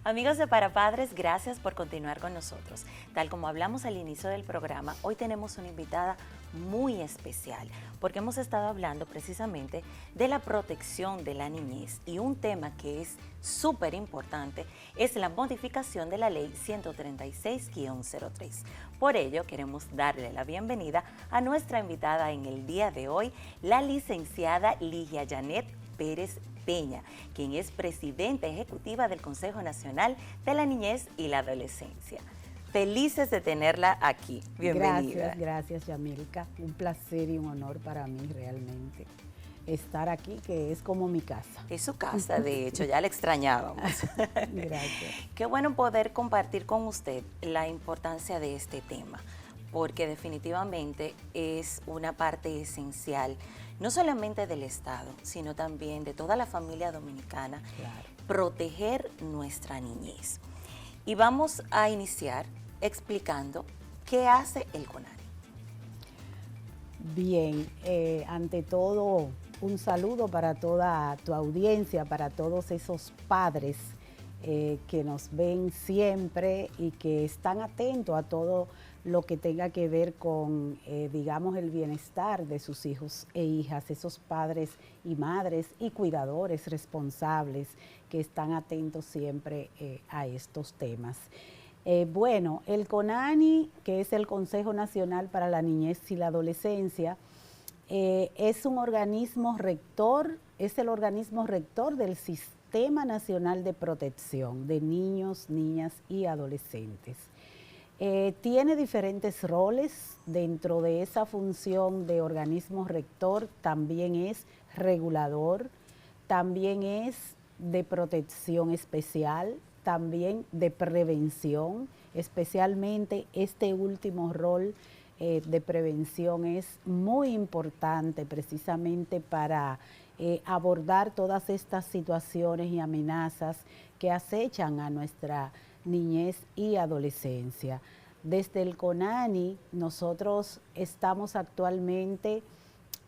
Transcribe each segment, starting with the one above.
Amigos de Para Padres, gracias por continuar con nosotros. Tal como hablamos al inicio del programa, hoy tenemos una invitada muy especial, porque hemos estado hablando precisamente de la protección de la niñez y un tema que es súper importante es la modificación de la ley 136-03. Por ello, queremos darle la bienvenida a nuestra invitada en el día de hoy, la licenciada Ligia Janet Pérez Peña, quien es presidenta ejecutiva del Consejo Nacional de la Niñez y la Adolescencia. Felices de tenerla aquí. Bienvenida. Gracias, Yamilka. Un placer y un honor para mí realmente estar aquí, que es como mi casa. Es su casa, de hecho, ya la extrañábamos. Gracias. Qué bueno poder compartir con usted la importancia de este tema, porque definitivamente es una parte esencial, no solamente del Estado, sino también de toda la familia dominicana, Claro. proteger nuestra niñez. Y vamos a iniciar explicando qué hace el CONANI. Bien, ante todo, un saludo para toda tu audiencia, para todos esos padres que nos ven siempre y que están atentos a todo lo que tenga que ver con, digamos, el bienestar de sus hijos e hijas, esos padres y madres y cuidadores responsables que están atentos siempre a estos temas. Bueno, el CONANI, que es el Consejo Nacional para la Niñez y la Adolescencia, es un organismo rector, es el organismo rector del Sistema Nacional de Protección de Niños, Niñas y Adolescentes. Tiene diferentes roles. Dentro de esa función de organismo rector también es regulador, también es de protección especial, también de prevención, especialmente este último rol de prevención es muy importante precisamente para abordar todas estas situaciones y amenazas que acechan a nuestra niñez y adolescencia. Desde el CONANI nosotros estamos actualmente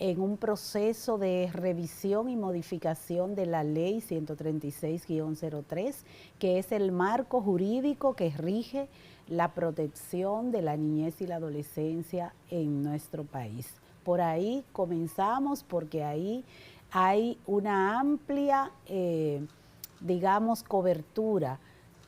en un proceso de revisión y modificación de la ley 136-03, que es el marco jurídico que rige la protección de la niñez y la adolescencia en nuestro país. Por ahí comenzamos porque ahí hay una amplia, digamos, cobertura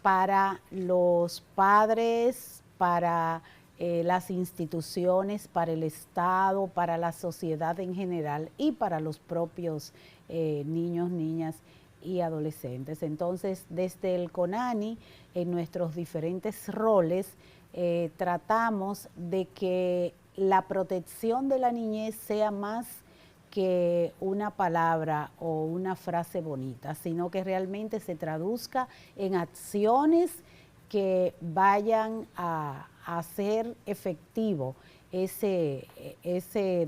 para los padres, para las instituciones, para el Estado, para la sociedad en general y para los propios niños, niñas y adolescentes. Entonces, desde el CONANI, en nuestros diferentes roles, tratamos de que la protección de la niñez sea más que una palabra o una frase bonita, sino que realmente se traduzca en acciones que vayan a hacer efectivo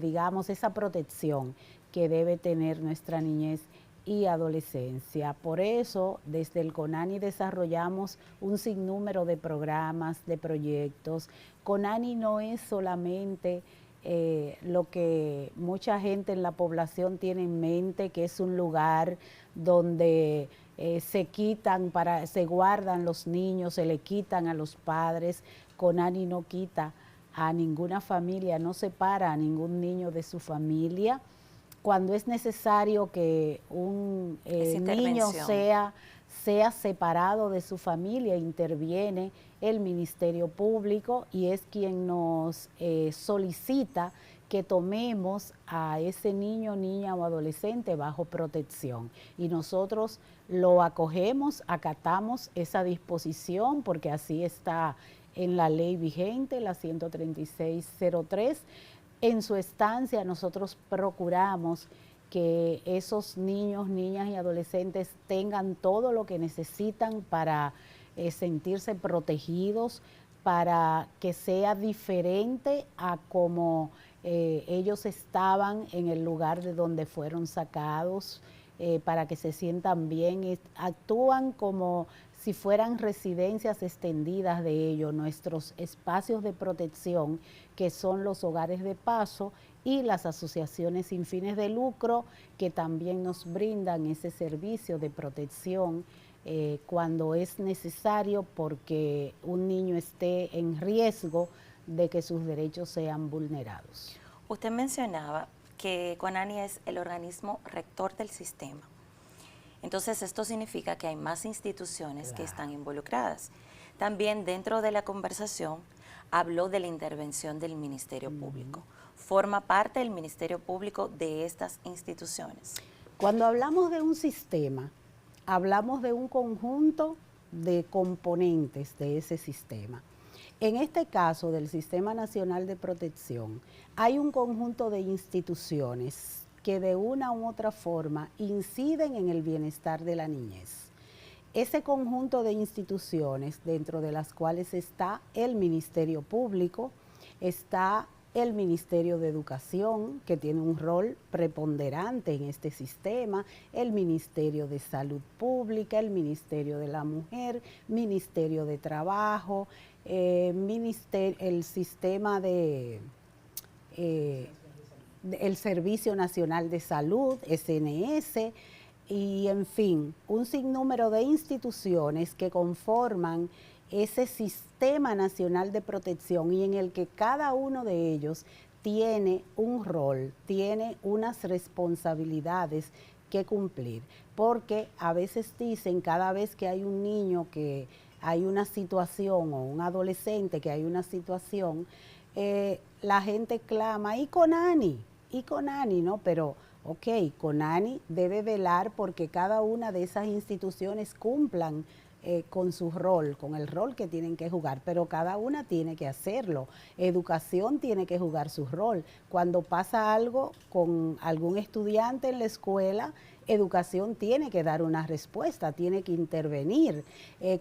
digamos, esa protección que debe tener nuestra niñez y adolescencia. Por eso, desde el CONANI desarrollamos un sinnúmero de programas, de proyectos. CONANI no es solamente lo que mucha gente en la población tiene en mente, que es un lugar donde se guardan los niños, se le quitan a los padres. CONANI no quita a ninguna familia, no separa a ningún niño de su familia. Cuando es necesario que un niño sea separado de su familia, interviene el Ministerio Público y es quien nos solicita que tomemos a ese niño, niña o adolescente bajo protección. Y nosotros lo acogemos, acatamos esa disposición porque así está en la ley vigente, la 136-03. En su estancia nosotros procuramos que esos niños, niñas y adolescentes tengan todo lo que necesitan para sentirse protegidos, para que sea diferente a como ellos estaban en el lugar de donde fueron sacados, para que se sientan bien, actúan como si fueran residencias extendidas de ellos, nuestros espacios de protección, que son los hogares de paso y las asociaciones sin fines de lucro, que también nos brindan ese servicio de protección cuando es necesario porque un niño esté en riesgo de que sus derechos sean vulnerados. Usted mencionaba que CONANI es el organismo rector del sistema. Entonces, esto significa que hay más instituciones que están involucradas. También dentro de la conversación habló de la intervención del Ministerio Público. ¿Forma parte del Ministerio Público de estas instituciones? Cuando hablamos de un sistema, hablamos de un conjunto de componentes de ese sistema. En este caso del Sistema Nacional de Protección, hay un conjunto de instituciones que de una u otra forma inciden en el bienestar de la niñez. Ese conjunto de instituciones, dentro de las cuales está el Ministerio Público, está el Ministerio de Educación, que tiene un rol preponderante en este sistema, el Ministerio de Salud Pública, el Ministerio de la Mujer, Ministerio de Trabajo, el sistema de el Servicio Nacional de Salud, SNS, y en fin, un sinnúmero de instituciones que conforman ese Sistema Nacional de Protección y en el que cada uno de ellos tiene un rol, tiene unas responsabilidades que cumplir, porque a veces dicen, cada vez que hay un niño que hay una situación o un adolescente que hay una situación, la gente clama, ¿y CONANI? ¿Y CONANI? ¿No? Pero, ok, CONANI debe velar porque cada una de esas instituciones cumplan con su rol, con el rol que tienen que jugar, pero cada una tiene que hacerlo. Educación tiene que jugar su rol. Cuando pasa algo con algún estudiante en la escuela, Educación tiene que dar una respuesta, tiene que intervenir.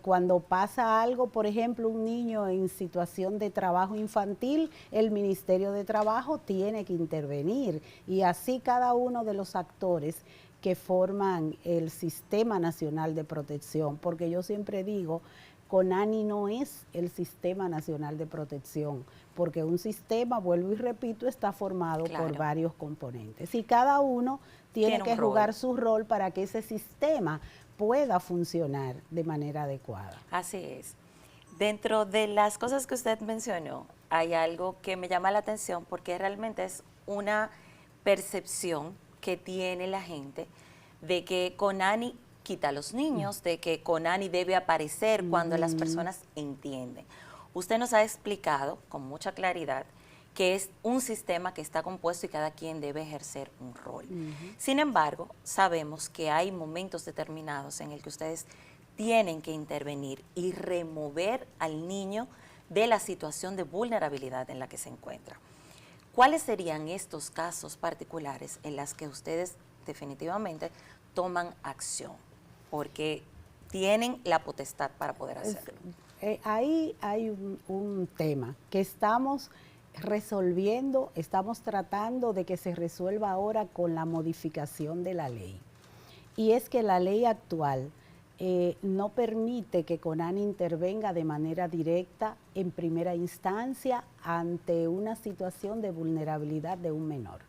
Cuando pasa algo, por ejemplo, un niño en situación de trabajo infantil, el Ministerio de Trabajo tiene que intervenir. Y así cada uno de los actores que forman el Sistema Nacional de Protección, porque yo siempre digo, CONANI no es el Sistema Nacional de Protección, porque un sistema, vuelvo y repito, está formado por varios componentes y cada uno tiene que jugar su rol para que ese sistema pueda funcionar de manera adecuada. Así es. Dentro de las cosas que usted mencionó, hay algo que me llama la atención porque realmente es una percepción que tiene la gente de que CONANI quita a los niños, de que CONANI debe aparecer cuando las personas entienden. Usted nos ha explicado con mucha claridad que es un sistema que está compuesto y cada quien debe ejercer un rol. Sin embargo, sabemos que hay momentos determinados en el que ustedes tienen que intervenir y remover al niño de la situación de vulnerabilidad en la que se encuentra. ¿Cuáles serían estos casos particulares en los que ustedes definitivamente toman acción? Porque tienen la potestad para poder hacerlo. Ahí hay un tema que estamos resolviendo, estamos tratando de que se resuelva ahora con la modificación de la ley. Y es que la ley actual no permite que CONANI intervenga de manera directa en primera instancia ante una situación de vulnerabilidad de un menor.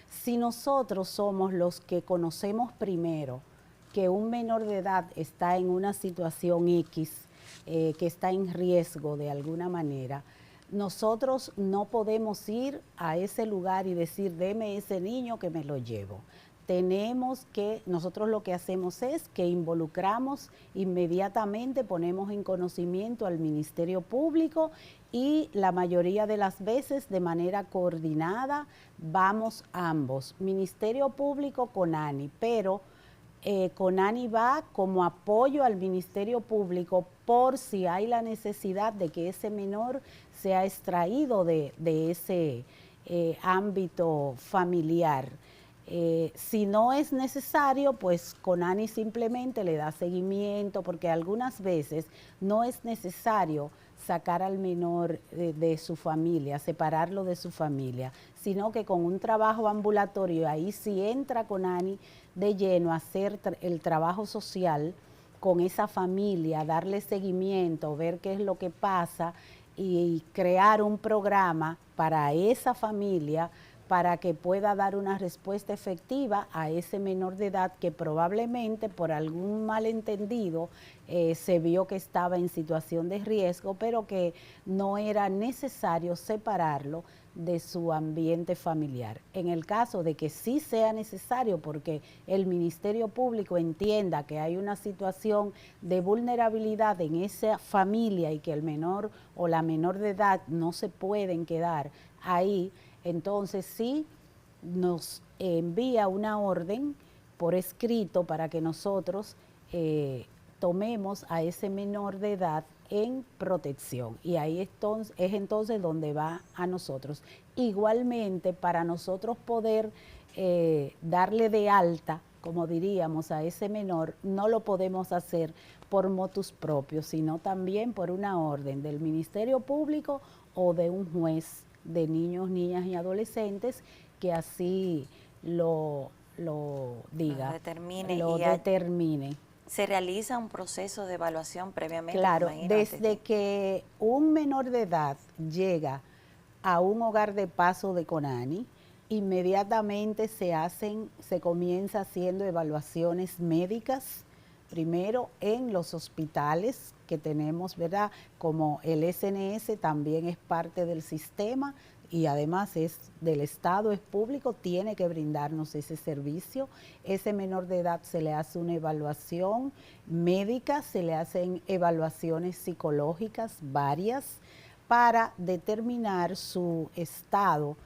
Si nosotros somos los que conocemos primero que un menor de edad está en una situación X, que está en riesgo de alguna manera, nosotros no podemos ir a ese lugar y decir, deme ese niño que me lo llevo. Nosotros lo que hacemos es que involucramos inmediatamente, ponemos en conocimiento al Ministerio Público y la mayoría de las veces de manera coordinada vamos ambos, Ministerio Público, CONANI, pero CONANI va como apoyo al Ministerio Público por si hay la necesidad de que ese menor sea extraído de ese ámbito familiar. Si no es necesario, pues CONANI simplemente le da seguimiento, porque algunas veces no es necesario sacar al menor de su familia, separarlo de su familia, sino que con un trabajo ambulatorio, ahí sí entra CONANI de lleno a hacer el trabajo social con esa familia, darle seguimiento, ver qué es lo que pasa y crear un programa para esa familia para que pueda dar una respuesta efectiva a ese menor de edad que probablemente por algún malentendido se vio que estaba en situación de riesgo, pero que no era necesario separarlo de su ambiente familiar. En el caso de que sí sea necesario, porque el Ministerio Público entienda que hay una situación de vulnerabilidad en esa familia y que el menor o la menor de edad no se pueden quedar ahí, entonces sí nos envía una orden por escrito para que nosotros tomemos a ese menor de edad en protección, y ahí es entonces donde va a nosotros. Igualmente, para nosotros poder darle de alta, como diríamos, a ese menor, no lo podemos hacer por motus propios, sino también por una orden del Ministerio Público o de un juez de niños, niñas y adolescentes que así lo diga, lo determine. ¿Se realiza un proceso de evaluación previamente? Claro, desde que un menor de edad llega a un hogar de paso de CONANI, inmediatamente se comienza haciendo evaluaciones médicas, primero en los hospitales que tenemos, ¿verdad? Como el SNS también es parte del sistema y además es del Estado, es público, tiene que brindarnos ese servicio. Ese menor de edad se le hace una evaluación médica, se le hacen evaluaciones psicológicas varias para determinar su estado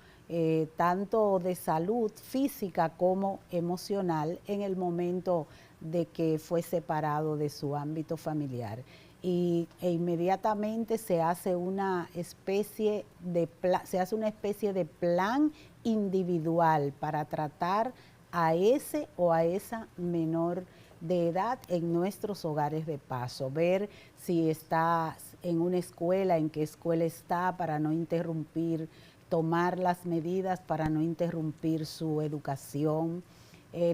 tanto de salud física como emocional en el momento de que fue separado de su ámbito familiar. E inmediatamente se hace una especie de plan individual para tratar a ese o a esa menor de edad en nuestros hogares de paso, ver si está en una escuela, en qué escuela está para no interrumpir, tomar las medidas para no interrumpir su educación,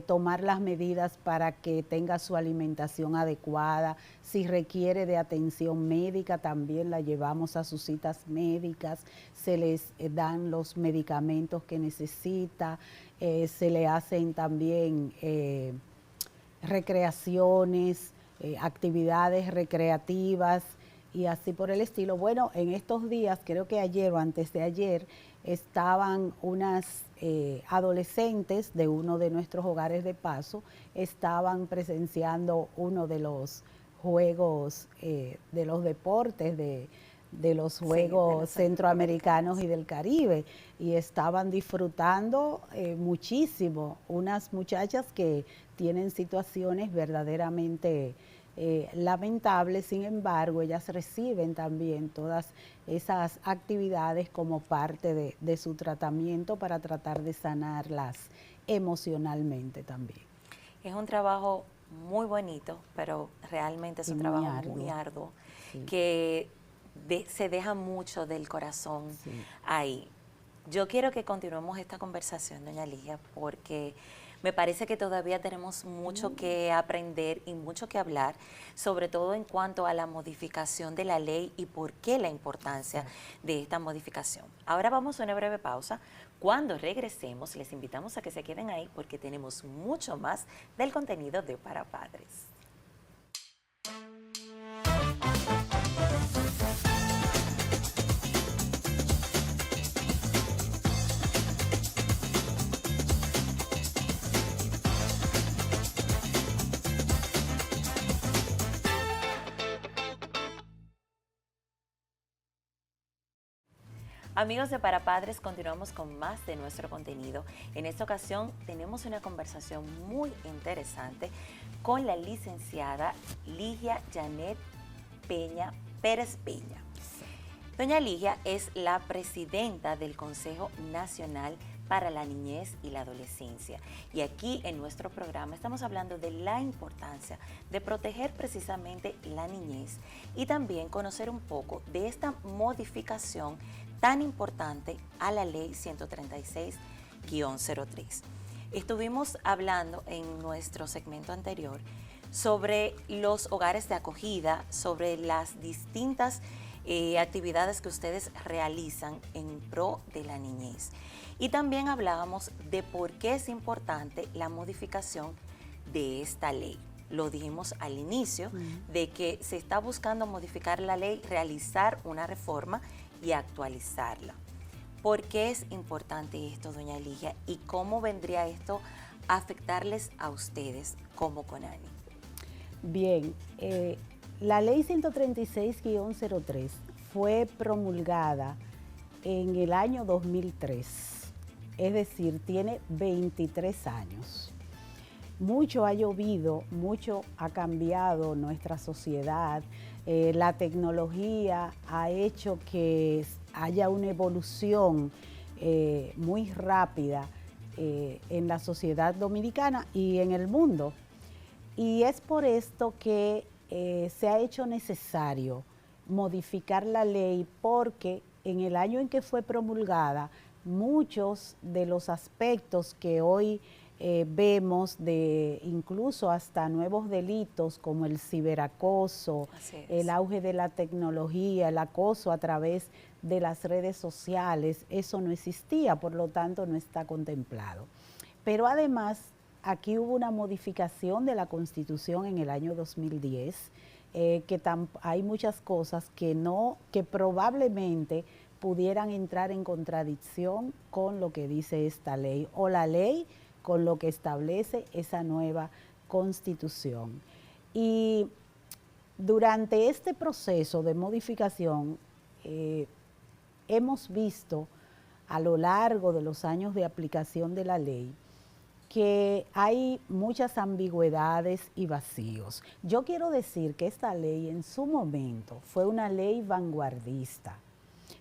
tomar las medidas para que tenga su alimentación adecuada. Si requiere de atención médica, también la llevamos a sus citas médicas, se les dan los medicamentos que necesita, se le hacen también recreaciones, actividades recreativas y así por el estilo. Bueno, en estos días, creo que ayer o antes de ayer, estaban unas adolescentes de uno de nuestros hogares de paso, estaban presenciando uno de los juegos de los deportes de los Juegos Centroamericanos y del Caribe, y estaban disfrutando muchísimo, unas muchachas que tienen situaciones verdaderamente lamentables. Sin embargo, ellas reciben también todas esas actividades como parte de su tratamiento para tratar de sanarlas emocionalmente también. Es un trabajo muy bonito, pero realmente es un trabajo muy arduo, sí, que se deja mucho del corazón, sí, ahí. Yo quiero que continuemos esta conversación, doña Ligia, porque me parece que todavía tenemos mucho que aprender y mucho que hablar, sobre todo en cuanto a la modificación de la ley y por qué la importancia de esta modificación. Ahora vamos a una breve pausa. Cuando regresemos, les invitamos a que se queden ahí porque tenemos mucho más del contenido de Para Padres. Amigos de Para Padres, continuamos con más de nuestro contenido. En esta ocasión tenemos una conversación muy interesante con la licenciada Ligia Janet Peña Pérez Peña. Doña Ligia es la presidenta del Consejo Nacional para la Niñez y la Adolescencia. Y aquí en nuestro programa estamos hablando de la importancia de proteger precisamente la niñez y también conocer un poco de esta modificación tan importante a la Ley 136-03. Estuvimos hablando en nuestro segmento anterior sobre los hogares de acogida, sobre las distintas actividades que ustedes realizan en pro de la niñez. Y también hablábamos de por qué es importante la modificación de esta ley. Lo dijimos al inicio, de que se está buscando modificar la ley, realizar una reforma y actualizarla. ¿Por qué es importante esto, doña Ligia? ¿Y cómo vendría esto a afectarles a ustedes como CONANI? Bien, la ley 136-03 fue promulgada en el año 2003, es decir, tiene 23 años. Mucho ha llovido, mucho ha cambiado nuestra sociedad, la tecnología ha hecho que haya una evolución muy rápida en la sociedad dominicana y en el mundo. Y es por esto que se ha hecho necesario modificar la ley, porque en el año en que fue promulgada, muchos de los aspectos que hoy vemos, de incluso hasta nuevos delitos como el ciberacoso, el auge de la tecnología, el acoso a través de las redes sociales, eso no existía, por lo tanto no está contemplado. Pero además, aquí hubo una modificación de la Constitución en el año 2010, hay muchas cosas que probablemente pudieran entrar en contradicción con lo que dice esta ley, o la ley con lo que establece esa nueva Constitución. Y durante este proceso de modificación, hemos visto a lo largo de los años de aplicación de la ley que hay muchas ambigüedades y vacíos. Yo quiero decir que esta ley en su momento fue una ley vanguardista,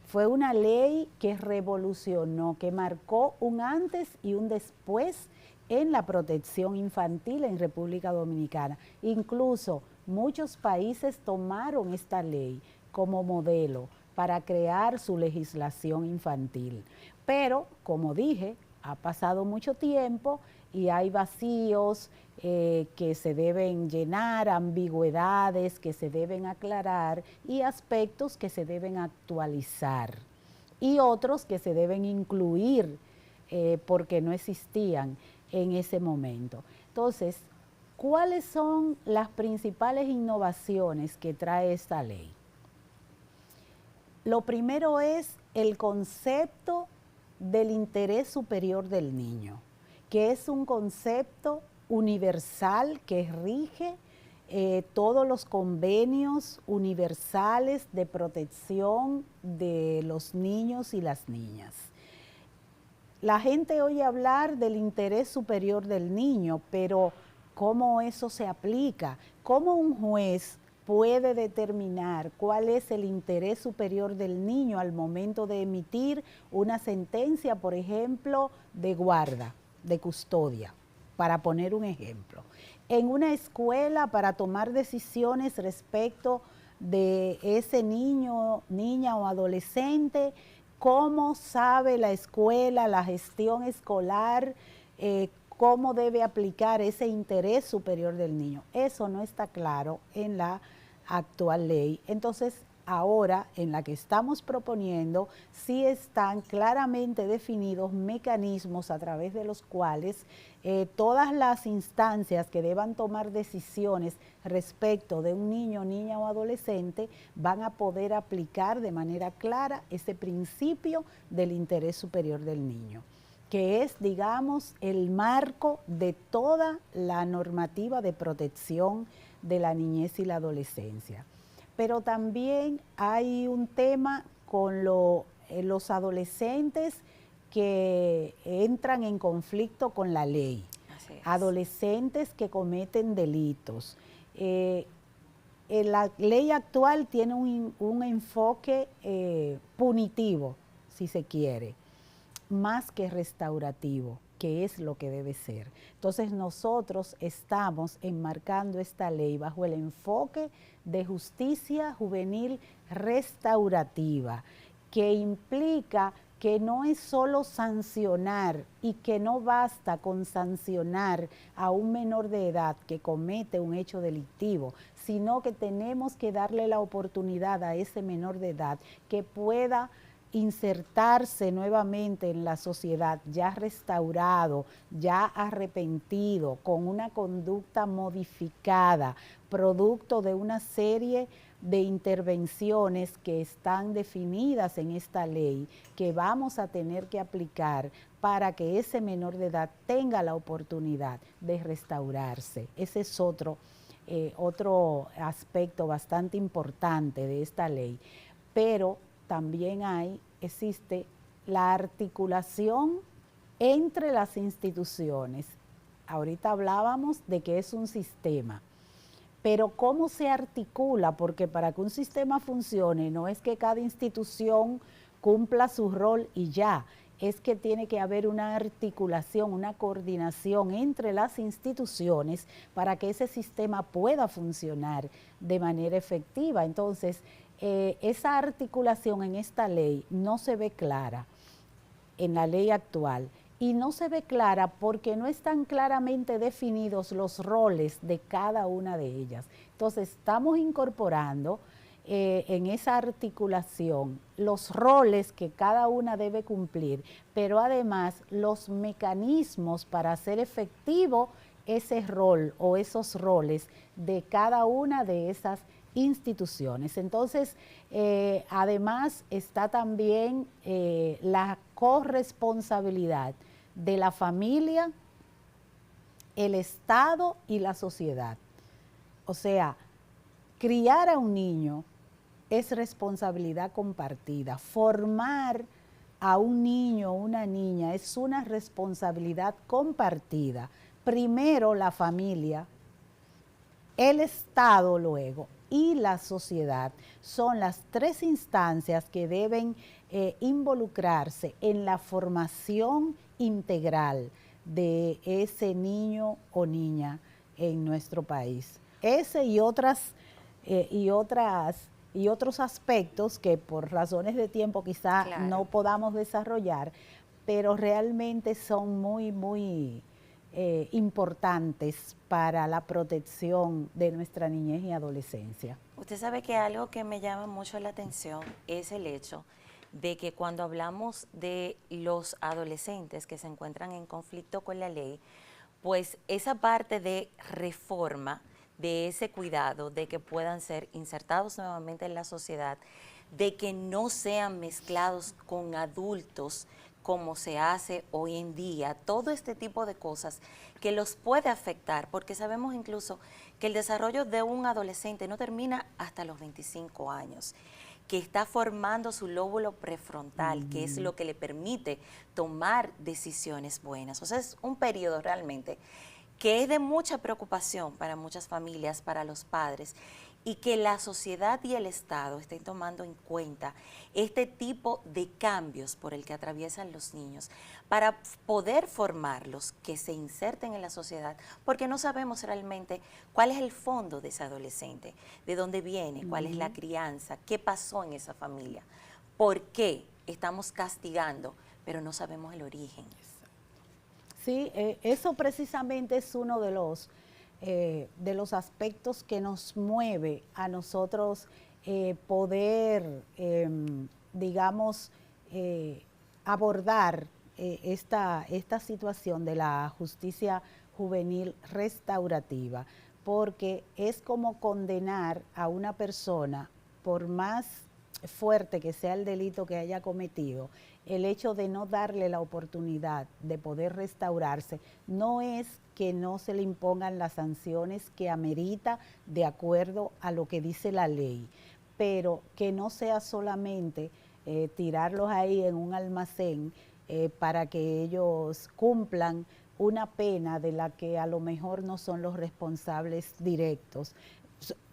fue una ley que revolucionó, que marcó un antes y un después en la protección infantil en República Dominicana. Incluso muchos países tomaron esta ley como modelo para crear su legislación infantil. Pero, como dije, ha pasado mucho tiempo y hay vacíos que se deben llenar, ambigüedades que se deben aclarar y aspectos que se deben actualizar y otros que se deben incluir porque no existían en ese momento. Entonces, ¿cuáles son las principales innovaciones que trae esta ley? Lo primero es el concepto del interés superior del niño, que es un concepto universal que rige todos los convenios universales de protección de los niños y las niñas. La gente oye hablar del interés superior del niño, pero ¿cómo eso se aplica? ¿Cómo un juez puede determinar cuál es el interés superior del niño al momento de emitir una sentencia, por ejemplo, de guarda, de custodia, para poner un ejemplo? En una escuela, para tomar decisiones respecto de ese niño, niña o adolescente, ¿cómo sabe la escuela, la gestión escolar, cómo debe aplicar ese interés superior del niño? Eso no está claro en la actual ley. Entonces, ahora en la que estamos proponiendo, sí están claramente definidos mecanismos a través de los cuales todas las instancias que deban tomar decisiones respecto de un niño, niña o adolescente van a poder aplicar de manera clara ese principio del interés superior del niño, que es, digamos, el marco de toda la normativa de protección de la niñez y la adolescencia. Pero también hay un tema con los adolescentes que entran en conflicto con la ley, adolescentes que cometen delitos. La ley actual tiene un enfoque punitivo, si se quiere, más que restaurativo, que es lo que debe ser. Entonces nosotros estamos enmarcando esta ley bajo el enfoque de justicia juvenil restaurativa, que implica que no es solo sancionar y que no basta con sancionar a un menor de edad que comete un hecho delictivo, sino que tenemos que darle la oportunidad a ese menor de edad que pueda insertarse nuevamente en la sociedad, ya restaurado, ya arrepentido, con una conducta modificada, producto de una serie de intervenciones que están definidas en esta ley, que vamos a tener que aplicar para que ese menor de edad tenga la oportunidad de restaurarse. Ese es otro aspecto bastante importante de esta ley. Pero también existe la articulación entre las instituciones. Ahorita hablábamos de que es un sistema, pero ¿cómo se articula? Porque para que un sistema funcione no es que cada institución cumpla su rol y ya, es que tiene que haber una articulación, una coordinación entre las instituciones para que ese sistema pueda funcionar de manera efectiva. Entonces, esa articulación en esta ley no se ve clara en la ley actual, y no se ve clara porque no están claramente definidos los roles de cada una de ellas. Entonces, estamos incorporando en esa articulación los roles que cada una debe cumplir, pero además los mecanismos para hacer efectivo ese rol o esos roles de cada una de esas instituciones. Entonces, además está también la corresponsabilidad de la familia, el Estado y la sociedad. O sea, criar a un niño es responsabilidad compartida. Formar a un niño o una niña es una responsabilidad compartida. Primero la familia, el Estado luego y la sociedad son las tres instancias que deben involucrarse en la formación integral de ese niño o niña en nuestro país. Ese y otros aspectos que por razones de tiempo quizá no podamos desarrollar, pero realmente son muy importantes para la protección de nuestra niñez y adolescencia. Usted sabe que algo que me llama mucho la atención es el hecho de que cuando hablamos de los adolescentes que se encuentran en conflicto con la ley, pues esa parte de reforma, de ese cuidado, de que puedan ser insertados nuevamente en la sociedad, de que no sean mezclados con adultos como se hace hoy en día, todo este tipo de cosas que los puede afectar, porque sabemos incluso que el desarrollo de un adolescente no termina hasta los 25 años, que está formando su lóbulo prefrontal, que es lo que le permite tomar decisiones buenas. O sea, es un periodo realmente que es de mucha preocupación para muchas familias, para los padres, y que la sociedad y el Estado estén tomando en cuenta este tipo de cambios por el que atraviesan los niños para poder formarlos, que se inserten en la sociedad, porque no sabemos realmente cuál es el fondo de ese adolescente, de dónde viene, cuál es la crianza, qué pasó en esa familia, por qué estamos castigando, pero no sabemos el origen. Sí, eso precisamente es uno de los aspectos que nos mueve a nosotros poder, digamos, abordar esta situación de la justicia juvenil restaurativa, porque es como condenar a una persona, por más fuerte que sea el delito que haya cometido, el hecho de no darle la oportunidad de poder restaurarse, no es que no se le impongan las sanciones que amerita de acuerdo a lo que dice la ley, pero que no sea solamente tirarlos ahí en un almacén para que ellos cumplan una pena de la que a lo mejor no son los responsables directos.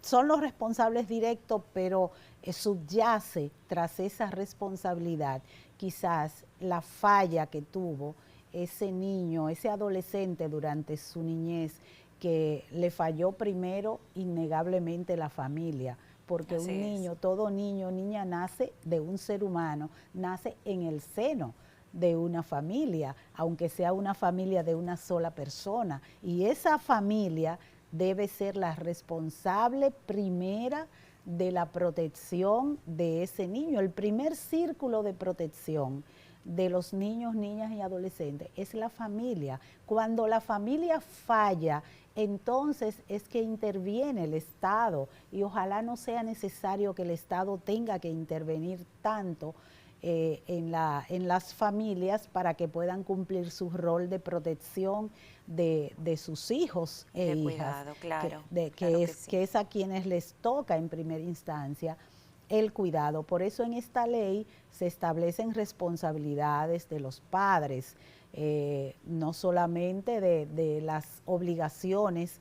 Son los responsables directos, pero subyace tras esa responsabilidad quizás la falla que tuvo ese niño, ese adolescente durante su niñez, que le falló primero innegablemente la familia, porque Así un niño, es. todo niño o niña nace de un ser humano, nace en el seno de una familia, aunque sea una familia de una sola persona. Y esa familia debe ser la responsable primera de la protección de ese niño. El primer círculo de protección de los niños, niñas y adolescentes es la familia. Cuando la familia falla, entonces es que interviene el Estado, y ojalá no sea necesario que el Estado tenga que intervenir tanto en las familias para que puedan cumplir su rol de protección de sus hijos e De hijas, cuidado, claro, claro que que sí. que es a quienes les toca en primera instancia el cuidado. Por eso en esta ley se establecen responsabilidades de los padres, no solamente de las obligaciones,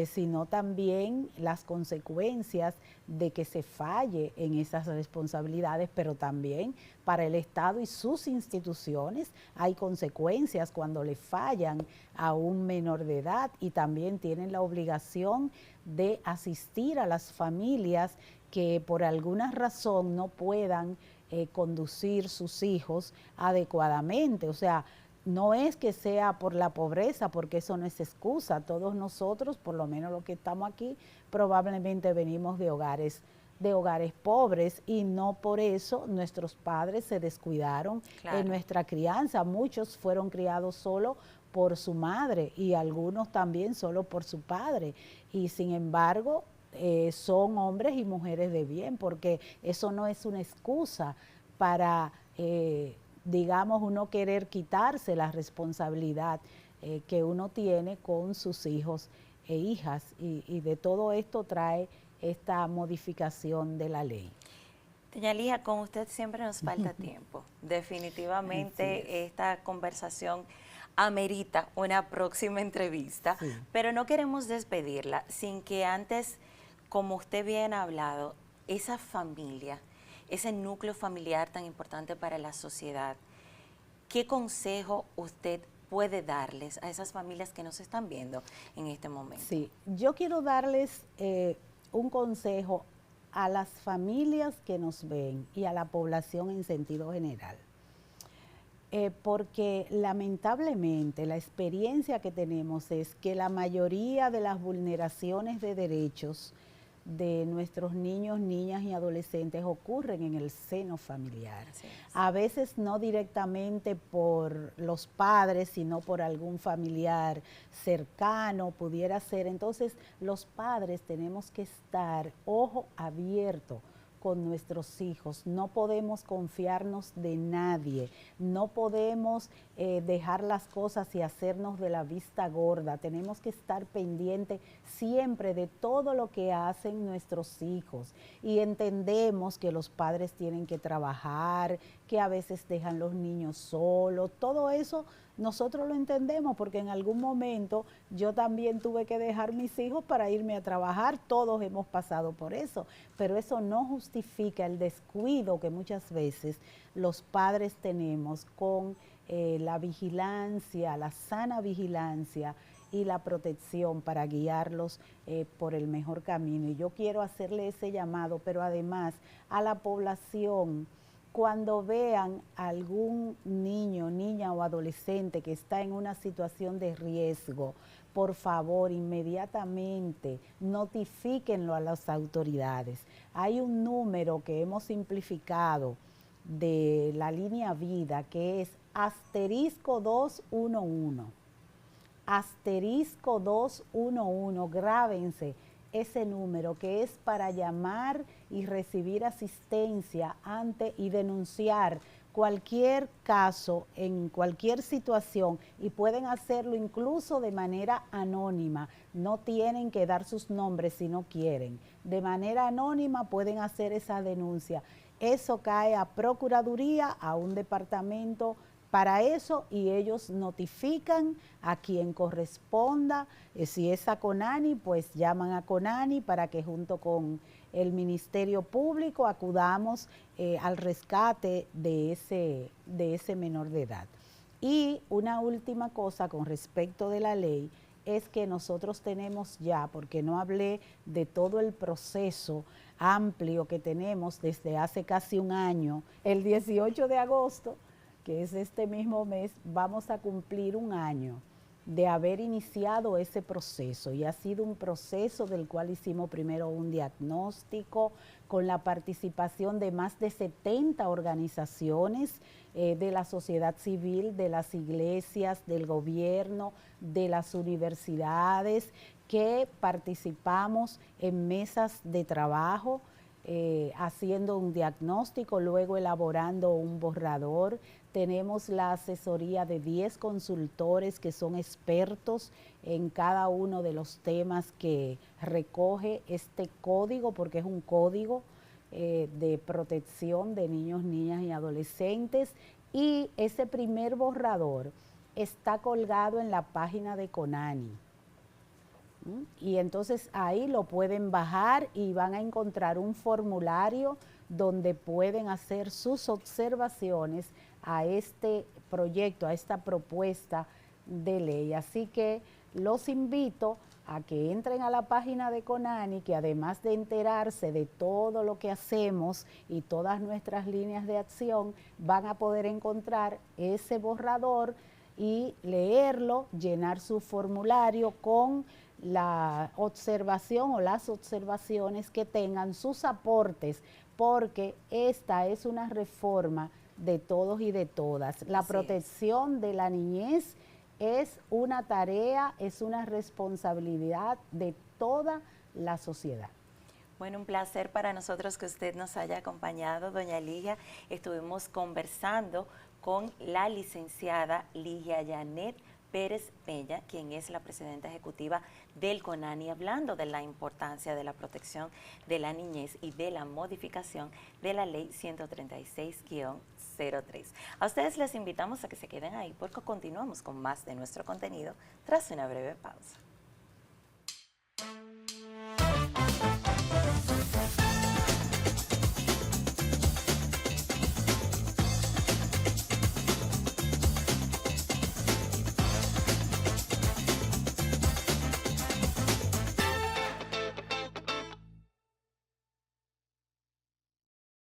sino también las consecuencias de que se falle en esas responsabilidades, pero también para el Estado y sus instituciones hay consecuencias cuando le fallan a un menor de edad, y también tienen la obligación de asistir a las familias que por alguna razón no puedan conducir sus hijos adecuadamente. O sea, no es que sea por la pobreza, porque eso no es excusa. Todos nosotros, por lo menos los que estamos aquí, probablemente venimos de hogares pobres, y no por eso nuestros padres se descuidaron en Claro. nuestra crianza. Muchos fueron criados solo por su madre y algunos también solo por su padre. Y sin embargo, son hombres y mujeres de bien, porque eso no es una excusa para digamos, uno querer quitarse la responsabilidad que uno tiene con sus hijos e hijas, y de todo esto trae esta modificación de la ley. Doña Lija, con usted siempre nos falta tiempo. Definitivamente esta conversación amerita una próxima entrevista, Sí. pero no queremos despedirla sin que antes, como usted bien ha hablado, esa familia, ese núcleo familiar tan importante para la sociedad, ¿qué consejo usted puede darles a esas familias que nos están viendo en este momento? Sí, yo quiero darles un consejo a las familias que nos ven y a la población en sentido general. Porque lamentablemente la experiencia que tenemos es que la mayoría de las vulneraciones de derechos de nuestros niños, niñas y adolescentes ocurren en el seno familiar. Así es. A veces no directamente por los padres, sino por algún familiar cercano, pudiera ser. Entonces, los padres tenemos que estar ojo abierto con nuestros hijos. No podemos confiarnos de nadie, no podemos dejar las cosas y hacernos de la vista gorda. Tenemos que estar pendientes siempre de todo lo que hacen nuestros hijos, y entendemos que los padres tienen que trabajar, que a veces dejan los niños solos. Todo eso nosotros lo entendemos, porque en algún momento yo también tuve que dejar mis hijos para irme a trabajar. Todos hemos pasado por eso, pero eso no justifica el descuido que muchas veces los padres tenemos con la vigilancia, la sana vigilancia y la protección para guiarlos por el mejor camino. Y yo quiero hacerle ese llamado, pero además a la población: cuando vean algún niño, niña o adolescente que está en una situación de riesgo, por favor, inmediatamente notifíquenlo a las autoridades. Hay un número que hemos simplificado de la línea vida, que es *211. *211, grábense ese número, que es para llamar y recibir asistencia ante y denunciar cualquier caso en cualquier situación, y pueden hacerlo incluso de manera anónima. No tienen que dar sus nombres si no quieren. De manera anónima pueden hacer esa denuncia. Eso cae a Procuraduría, a un departamento para eso, y ellos notifican a quien corresponda. Si es a CONANI, pues llaman a CONANI para que junto con el Ministerio Público acudamos al rescate de ese menor de edad. Y una última cosa con respecto de la ley es que nosotros tenemos ya, porque no hablé de todo el proceso amplio que tenemos desde hace casi un año, el 18 de agosto, que es este mismo mes, vamos a cumplir un año de haber iniciado ese proceso, y ha sido un proceso del cual hicimos primero un diagnóstico con la participación de más de 70 organizaciones de la sociedad civil, de las iglesias, del gobierno, de las universidades, que participamos en mesas de trabajo, haciendo un diagnóstico, luego elaborando un borrador. Tenemos la asesoría de 10 consultores que son expertos en cada uno de los temas que recoge este código, porque es un código de protección de niños, niñas y adolescentes. Y ese primer borrador está colgado en la página de CONANI. Y entonces ahí lo pueden bajar y van a encontrar un formulario donde pueden hacer sus observaciones a este proyecto, a esta propuesta de ley. Así que los invito a que entren a la página de CONANI, que además de enterarse de todo lo que hacemos y todas nuestras líneas de acción, van a poder encontrar ese borrador y leerlo, llenar su formulario con la observación o las observaciones que tengan, sus aportes, porque esta es una reforma de todos y de todas. La protección de la niñez es una tarea, es una responsabilidad de toda la sociedad. Bueno, un placer para nosotros que usted nos haya acompañado, doña Ligia. Estuvimos conversando con la licenciada Ligia Janet Pérez Peña, quien es la presidenta ejecutiva del CONANI, hablando de la importancia de la protección de la niñez y de la modificación de la ley 136-03. A ustedes les invitamos a que se queden ahí porque continuamos con más de nuestro contenido tras una breve pausa.